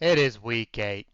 It is week 8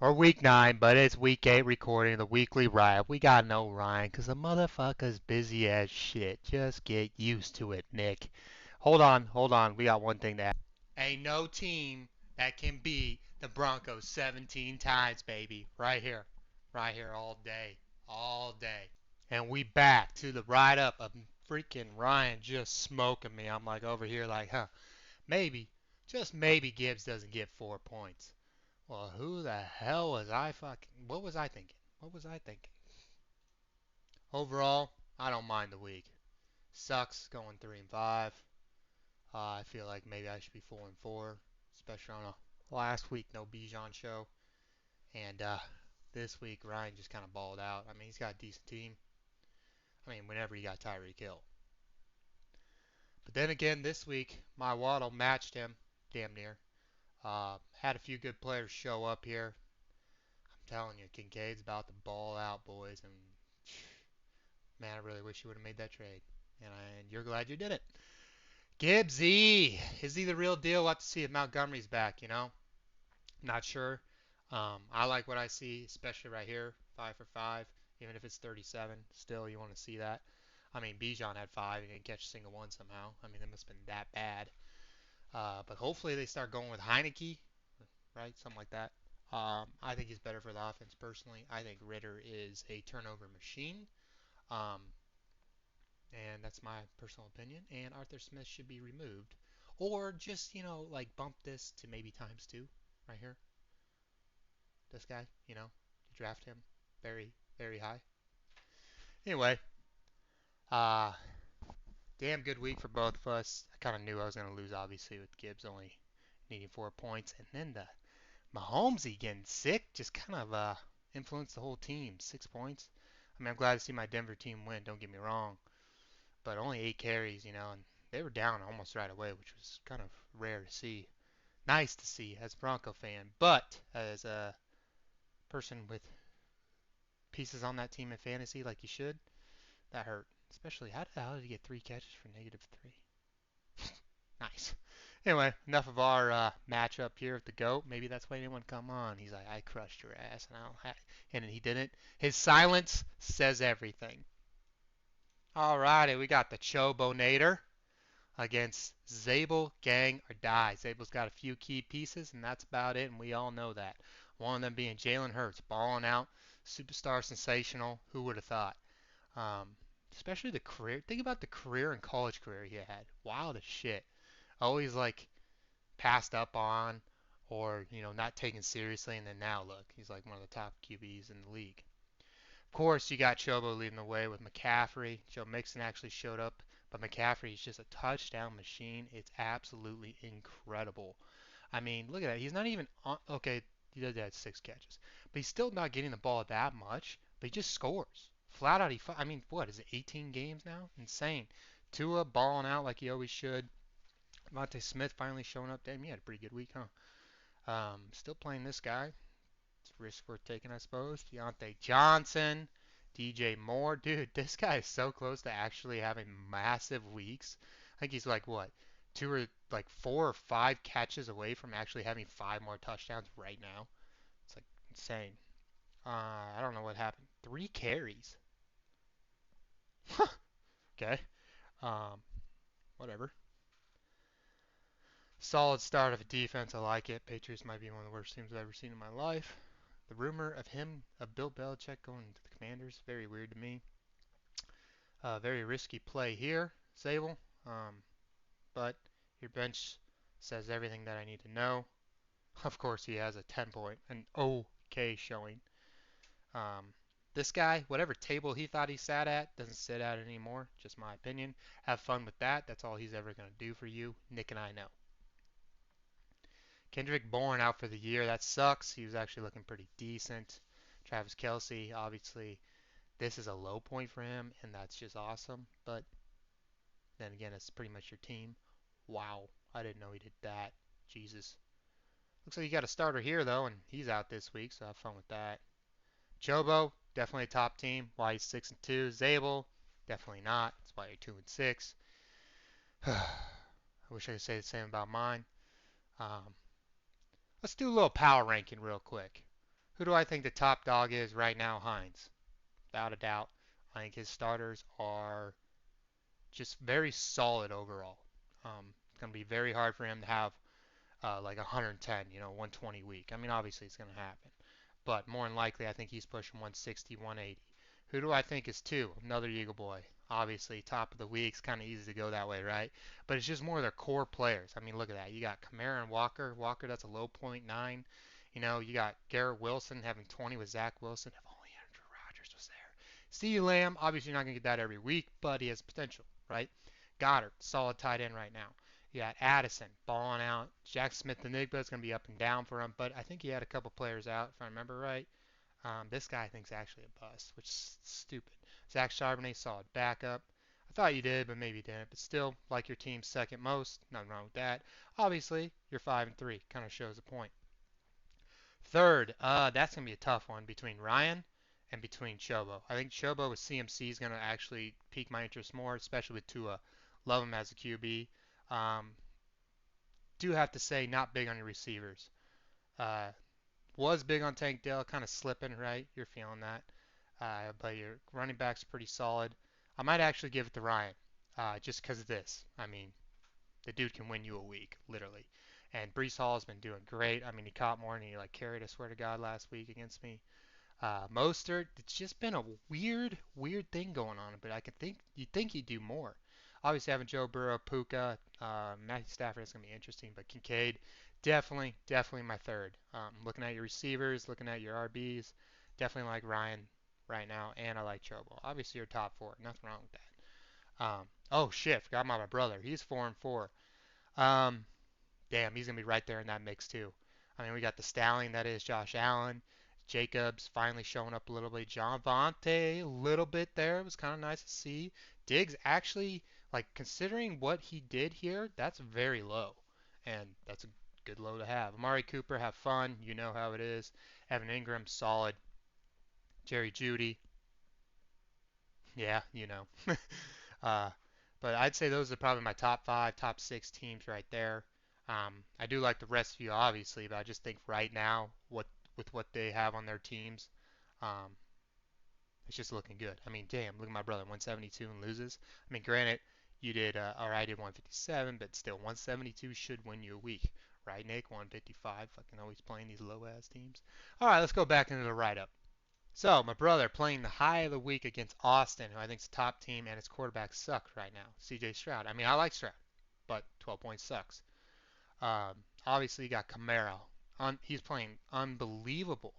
or week 9, but it's week 8 recording the weekly write. We got no Ryan because the motherfucker's busy as shit. Just get used to it, Nick. Hold on. We got one thing to add. Ain't no team that can beat the Broncos 17 times, baby. Right here, all day. And we back to the write up of freaking Ryan just smoking me. I'm like over here, like, maybe, just maybe Gibbs doesn't get 4 points. Well, who the hell was I fucking? What was I thinking? What was I thinking? Overall, I don't mind the week. Sucks going 3-5. I feel like maybe I should be 4-4, especially on a last week no Bijan show. And this week Ryan just kind of balled out. I mean, he's got a decent team. I mean, whenever you got Tyreek Hill. But then again, this week my Waddle matched him damn near. Had a few good players show up here. I'm telling you, Kincaid's about to ball out, boys, and man, I really wish you would have made that trade. And you're glad you did it. Gibbsy, is he the real deal? We'll have to see if Montgomery's back, you know? Not sure. I like what I see, especially right here, 5 for 5. Even if it's 37, still you want to see that. I mean, Bijan had 5 and didn't catch a single one somehow. I mean, it must have been that bad. But hopefully they start going with Heineke, right? Something like that. I think he's better for the offense personally. I think Ritter is a turnover machine. Um, and that's my personal opinion. And Arthur Smith should be removed. Or just, like bump this to maybe ×2 right here. This guy, draft him very, very high. Anyway, uh, damn good week for both of us. I kind of knew I was going to lose, obviously, with Gibbs only needing 4 points. And then the Mahomesy getting sick just kind of influenced the whole team. 6 points. I mean, I'm glad to see my Denver team win, don't get me wrong. But only 8 carries, and they were down almost right away, which was kind of rare to see. Nice to see as a Bronco fan, but as a person with pieces on that team in fantasy, like you should, that hurt. Especially, how the hell did he get 3 catches for -3? Nice. Anyway, enough of our matchup here with the GOAT. Maybe that's why he didn't want to come on. He's like, I crushed your ass, and he didn't. His silence says everything. Alrighty, we got the Chobonator against Zabel, Gang, or Die. Zabel's got a few key pieces, and that's about it, and we all know that. One of them being Jalen Hurts, balling out, superstar sensational. Who would have thought? Um, Especially the career. Think about the career and college career he had. Wild as shit. Always like passed up on, or not taken seriously, and then now look, he's like one of the top QBs in the league. Of course, you got Chobo leading the way with McCaffrey. Joe Mixon actually showed up, but McCaffrey is just a touchdown machine. It's absolutely incredible. I mean, look at that. He's not even on. Okay, he did have 6 catches, but he's still not getting the ball that much. But he just scores flat out. I mean, what is it? 18 games now? Insane. Tua balling out like he always should. Monte Smith finally showing up. Damn, he had a pretty good week, huh? Still playing this guy. It's a risk worth taking, I suppose. Deontay Johnson, DJ Moore. Dude, this guy is so close to actually having massive weeks. I think he's like, what, 4 or 5 catches away from actually having 5 more touchdowns right now. It's like insane. I don't know what happened. 3 carries. Okay. Um, Whatever. Solid start of a defense. I like it. Patriots might be one of the worst teams I've ever seen in my life. The rumor of Bill Belichick going to the Commanders, very weird to me. Very risky play here, Zabel. But your bench says everything that I need to know. Of course, he has a 10 point, an okay showing. Um, this guy, whatever table he thought he sat at, doesn't sit at anymore. Just my opinion. Have fun with that. That's all he's ever going to do for you. Nick and I know. Kendrick Bourne out for the year. That sucks. He was actually looking pretty decent. Travis Kelce, obviously, this is a low point for him, and that's just awesome. But then again, it's pretty much your team. Wow, I didn't know he did that. Jesus. Looks like you got a starter here, though, and he's out this week, so have fun with that. Chobo, definitely a top team. Why he's 6-2. Zabel, definitely not. That's why you're 2-6. I wish I could say the same about mine. Um, Let's do a little power ranking real quick. Who do I think the top dog is right now? Hines. Without a doubt. I think his starters are just very solid overall. It's going to be very hard for him to have like 110, 120 week. I mean, obviously it's going to happen. But more than likely, I think he's pushing 160, 180. Who do I think is two? Another Eagle boy. Obviously, top of the week. It's kind of easy to go that way, right? But it's just more of their core players. I mean, look at that. You got Kamara and Walker. Walker, that's a low point nine. You got Garrett Wilson having 20 with Zach Wilson. If only Andrew Rogers was there. CeeDee Lamb, obviously you're not going to get that every week, but he has potential, right? Goddard, solid tight end right now. You got Addison balling out. Jack Smith the Nigba is going to be up and down for him, but I think he had a couple players out, if I remember right. This guy I think is actually a bust, which is stupid. Zach Charbonnet, solid backup. I thought you did, but maybe you didn't. But still, like your team's second most. Nothing wrong with that. Obviously, you're 5-3. Kind of shows the point. Third, that's going to be a tough one between Ryan and between Chobo. I think Chobo with CMC is going to actually pique my interest more, especially with Tua. Love him as a QB. Um, do have to say, not big on your receivers. Uh, was big on Tank Dell, kind of slipping, right? You're feeling that. But your running back's pretty solid. I might actually give it to Ryan, just because of this. I mean, the dude can win you a week, literally. And Brees Hall has been doing great. I mean, he caught more than he like carried, I swear to God, last week against me. Mostert, it's just been a weird, weird thing going on. But I could think you'd think he'd do more. Obviously, having Joe Burrow, Puka, Matthew Stafford is going to be interesting. But Kincaid, definitely, definitely my third. Looking at your receivers, looking at your RBs, definitely like Ryan right now, and I like Chobo. Obviously, your top four, nothing wrong with that. Oh shit, forgot about my brother. He's 4-4. Um, Damn, he's gonna be right there in that mix too. I mean, we got the stallion that is Josh Allen. Jacobs finally showing up a little bit. John Vontae, a little bit there. It was kind of nice to see. Diggs actually, like, considering what he did here, that's very low. And that's a good low to have. Amari Cooper, have fun. You know how it is. Evan Ingram, solid. Jerry Judy, yeah, you know. uh, but I'd say those are probably my top five, top six teams right there. I do like the rest of you, obviously, but I just think right now, with what they have on their teams, um, it's just looking good. I mean, damn, look at my brother, 172 and loses. I mean, granted, you did, or I did 157, but still, 172 should win you a week, right, Nick? 155, fucking always playing these low ass teams. All right, let's go back into the write up. So, my brother playing the high of the week against Austin, who I think is a top team, and his quarterback sucks right now. CJ Stroud. I mean, I like Stroud, but 12 points sucks. Obviously, you got Camaro. He's playing unbelievable.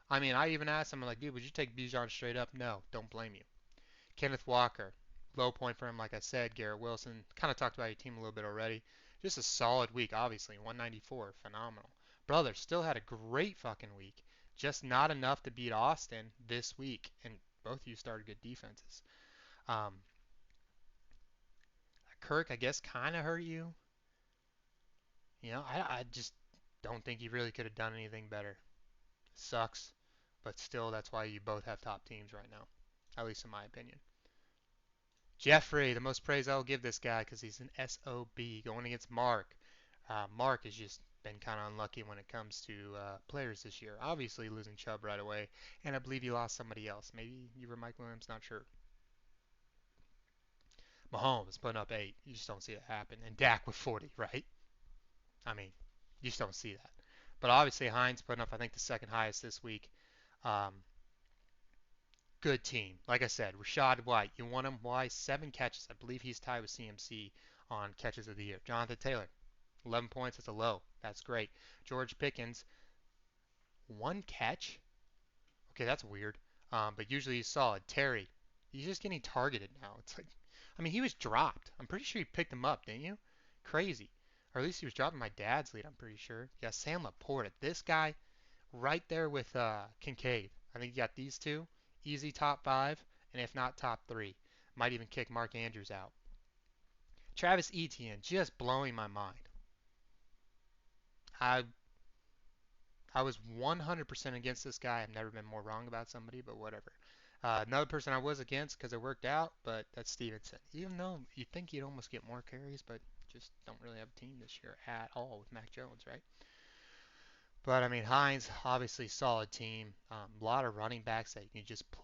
I mean, I even asked him, like, dude, would you take Bijan straight up? No, don't blame you. Kenneth Walker, low point for him, like I said. Garrett Wilson, kind of talked about your team a little bit already. Just a solid week, obviously. 194, phenomenal. Brother still had a great fucking week. Just not enough to beat Austin this week, and both of you started good defenses. Um, Kirk, I guess, kind of hurt you. I just don't think you really could have done anything better. Sucks, but still, that's why you both have top teams right now, at least in my opinion. Jeffrey, the most praise I'll give this guy because he's an SOB going against Mark. Mark has just been kind of unlucky when it comes to players this year. Obviously losing Chubb right away, and I believe he lost somebody else. Maybe you were Mike Williams, not sure. Mahomes putting up 8. You just don't see it happen. And Dak with 40, right? I mean, you just don't see that. But obviously Hines putting up, I think, the second highest this week. Um, Good team. Like I said, Rashad White, you want him? Why? 7 catches. I believe he's tied with CMC on catches of the year. Jonathan Taylor, 11 points. That's a low. That's great. George Pickens, 1 catch. Okay, that's weird. But usually he's solid. Terry, he's just getting targeted now. It's like, I mean, he was dropped. I'm pretty sure you picked him up, didn't you? Crazy. Or at least he was dropping my dad's lead, I'm pretty sure. Yeah, Sam Laporta. This guy right there with Kincaid. I think you got these two. Easy top 5, and if not top 3. Might even kick Mark Andrews out. Travis Etienne just blowing my mind. I I was 100% against this guy. I've never been more wrong about somebody, but whatever. Another person I was against because it worked out, but that's Stevenson. Even though you think you'd almost get more carries, but just don't really have a team this year at all with Mac Jones, right? But I mean, Hines obviously solid team. A lot of running backs that you can just play.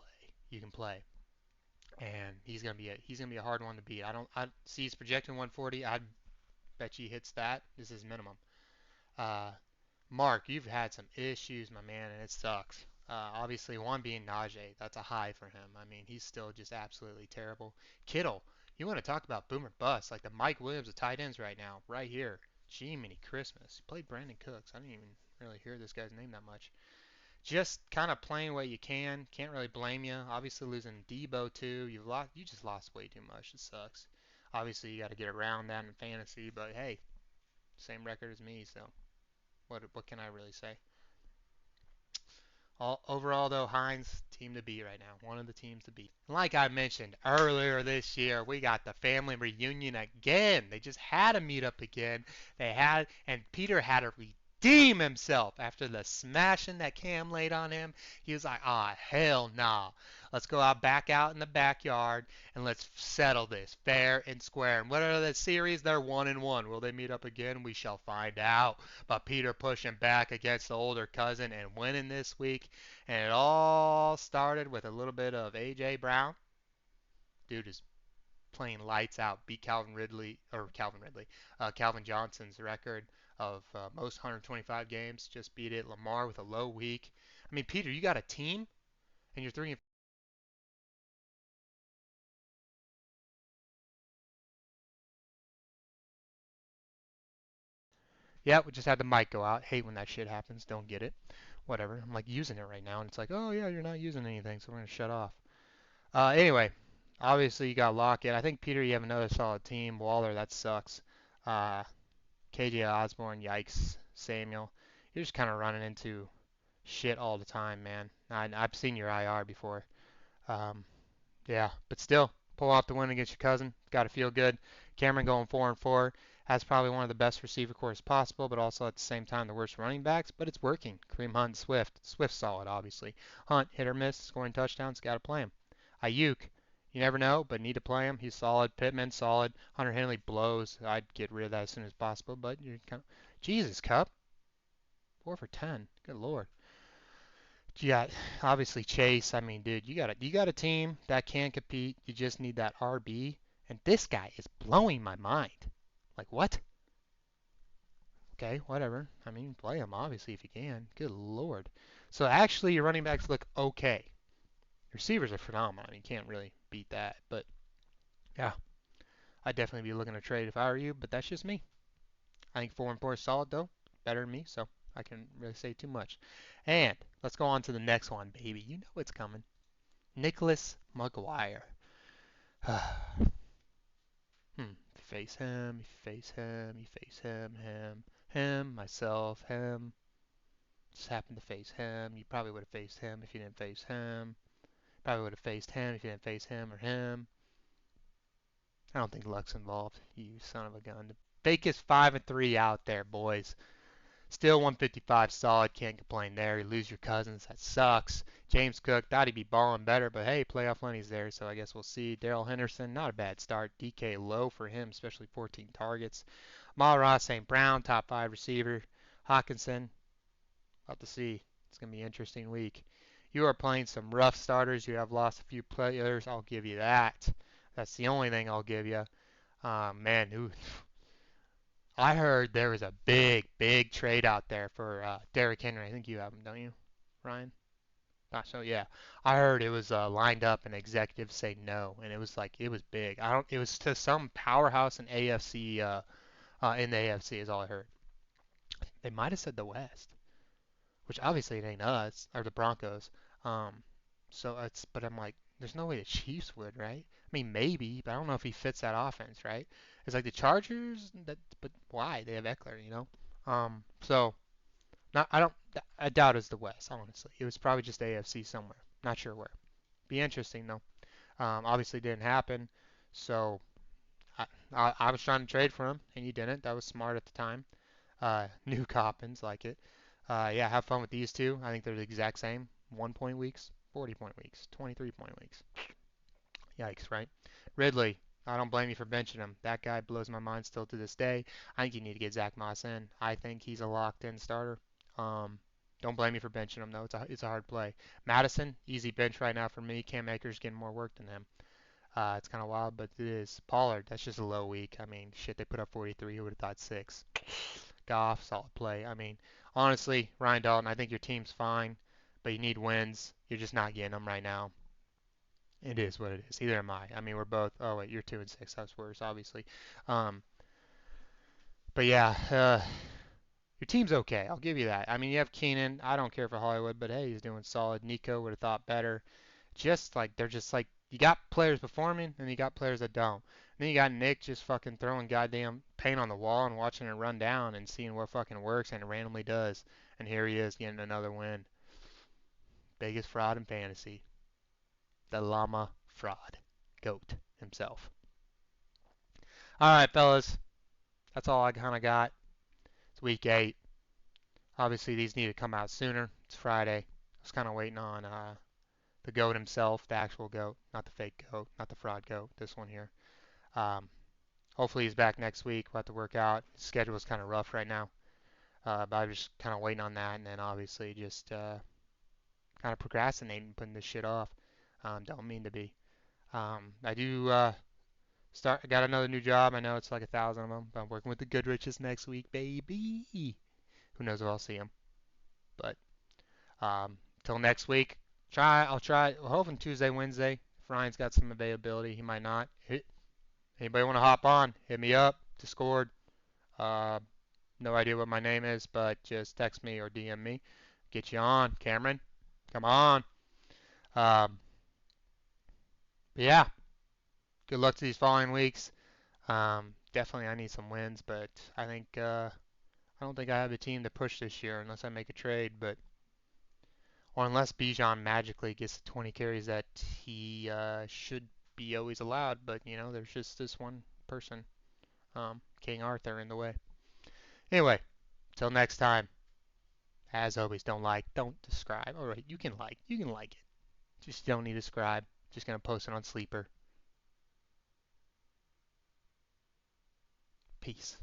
You can play, and he's gonna be a hard one to beat. I see he's projecting 140. I bet you he hits that. This is minimum. Uh, Mark, you've had some issues, my man, and it sucks. Obviously, one being Najee. That's a high for him. I mean, he's still just absolutely terrible. Kittle, you want to talk about boomer bust, like the Mike Williams of tight ends right now, right here. Jiminy Christmas. He played Brandon Cooks. I didn't even really hear this guy's name that much. Just kind of playing what you can. Can't really blame you. Obviously, losing Debo too. You just lost way too much. It sucks. Obviously, you got to get around that in fantasy, but hey, same record as me, so what can I really say? Overall, though, Hines team to beat right now. One of the teams to beat. Like I mentioned earlier this year, we got the family reunion again. They just had to meet up again. And Peter had to redeem himself after the smashing that Cam laid on him. He was like, ah, hell nah. Let's go out back out in the backyard and let's settle this fair and square. And whatever the series, they're 1-1. Will they meet up again? We shall find out. But Peter pushing back against the older cousin and winning this week. And it all started with a little bit of A.J. Brown. Dude is playing lights out. Beat Calvin Johnson's record of most 125 games. Just beat it. Lamar with a low week. I mean, Peter, you got a team and you're three. Yeah, we just had the mic go out. Hate when that shit happens. Don't get it. Whatever. I'm like using it right now, and it's like, oh yeah, you're not using anything, so we're gonna shut off. Anyway, obviously you got Lockett. I think Peter, you have another solid team. Waller, that sucks. Uh, KJ Osborne, yikes. Samuel, you're just kind of running into shit all the time, man. I've seen your IR before. Um, yeah, but still, pull off the win against your cousin. Got to feel good. Cameron going 4-4 has probably one of the best receiver cores possible, but also at the same time the worst running backs. But it's working. Kareem Hunt, Swift. Swift solid, obviously. Hunt hit or miss, scoring touchdowns. Got to play him. Ayuk, you never know, but need to play him. He's solid. Pittman solid. Hunter Henley blows. I'd get rid of that as soon as possible. But you're kind of Jesus Cup 4 for 10. Good lord. Yeah, obviously Chase. I mean, dude, you got a team that can compete. You just need that RB, and this guy is blowing my mind. Like what? Okay, whatever. I mean, play him obviously if you can. Good lord. So actually, your running backs look okay. Your receivers are phenomenal. You can't really beat that. But yeah, I'd definitely be looking to trade if I were you. But that's just me. I think 4-4 is solid though. Better than me, so I can't really say too much. And let's go on to the next one, baby. You know it's coming. Nicholas McGuire. Face him, you face him, you face him, myself, him. Just happened to face him. You probably would have faced him if you didn't face him. Probably would have faced him if you didn't face him or him. I don't think luck's involved. You son of a gun. Fakest 5-3 out there, boys. Still 155 solid. Can't complain there. You lose your cousins. That sucks. James Cook thought he'd be balling better, but hey, playoff Lenny's there, so I guess we'll see. Daryl Henderson, not a bad start. DK low for him, especially 14 targets. Amon-Ra St. Brown, top 5 receiver. Hawkinson, about to see. It's going to be an interesting week. You are playing some rough starters. You have lost a few players. I'll give you that. That's the only thing I'll give you. Man, who I heard there was a big, big trade out there for Derrick Henry. I think you have him, don't you, Ryan? Not so. Yeah, I heard it was lined up and executives say no, and it was like it was big. I don't. It was to some powerhouse in AFC. In the AFC is all I heard. They might have said the West, which obviously it ain't us or the Broncos. Um, so it's. But I'm like, there's no way the Chiefs would, right? I mean, maybe, but I don't know if he fits that offense, right? It's like the Chargers. But why? They have Eckler, you know. So not. I don't. I doubt it's the West, honestly. It was probably just AFC somewhere. Not sure where. Be interesting though. Obviously didn't happen. So I was trying to trade for him, and you didn't. That was smart at the time. New Coppins like it. Yeah, have fun with these two. I think they're the exact same. 1 point weeks, 40 point weeks, 23 point weeks. Yikes, right? Ridley, I don't blame you for benching him. That guy blows my mind still to this day. I think you need to get Zach Moss in. I think he's a locked in starter. Don't blame me for benching him though. It's a hard play. Madison, easy bench right now for me. Cam Akers getting more work than him. It's kind of wild, but it is. Pollard, that's just a low week. I mean, shit, they put up 43. Who would have thought six? Goff, solid play. I mean, honestly, Ryan Dalton, I think your team's fine, but you need wins. You're just not getting them right now. It is what it is. Either am I. I mean, we're both. Oh wait, you're 2-6. That's worse, obviously. Um, but yeah, your team's okay. I'll give you that. I mean, you have Keenan. I don't care for Hollywood, but hey, he's doing solid. Nico would have thought better. Just like they're just like you got players performing and you got players that don't. And then you got Nick just fucking throwing goddamn paint on the wall and watching it run down and seeing what fucking works and it randomly does. And here he is getting another win. Biggest fraud in fantasy. The llama fraud. Goat himself. All right, fellas. That's all I kind of got. It's week 8. Obviously, these need to come out sooner. It's Friday. I was kind of waiting on the goat himself, the actual goat, not the fake goat, not the fraud goat. This one here. Um, Hopefully he's back next week. We'll have to work out. His schedule is kind of rough right now, but I'm just kind of waiting on that, and then obviously just kind of procrastinating, putting this shit off. Don't mean to be. I do start. I got another new job. I know it's like 1,000 of them, but I'm working with the Goodriches next week, baby. Who knows if I'll see him? But till next week, I'll try. We're hoping Tuesday, Wednesday. If Ryan's got some availability, he might not. Anybody want to hop on? Hit me up. Discord. Uh, no idea what my name is, but just text me or DM me. Get you on, Cameron. Come on. Um, but yeah, good luck to these following weeks. Definitely, I need some wins, but I don't think I have a team to push this year unless I make a trade. But or unless Bijan magically gets the 20 carries that he should be always allowed. But you know, there's just this one person, King Arthur, in the way. Anyway, till next time. As always, don't describe. All right, you can like it. Just don't need to subscribe. Just gonna post it on Sleeper. Peace.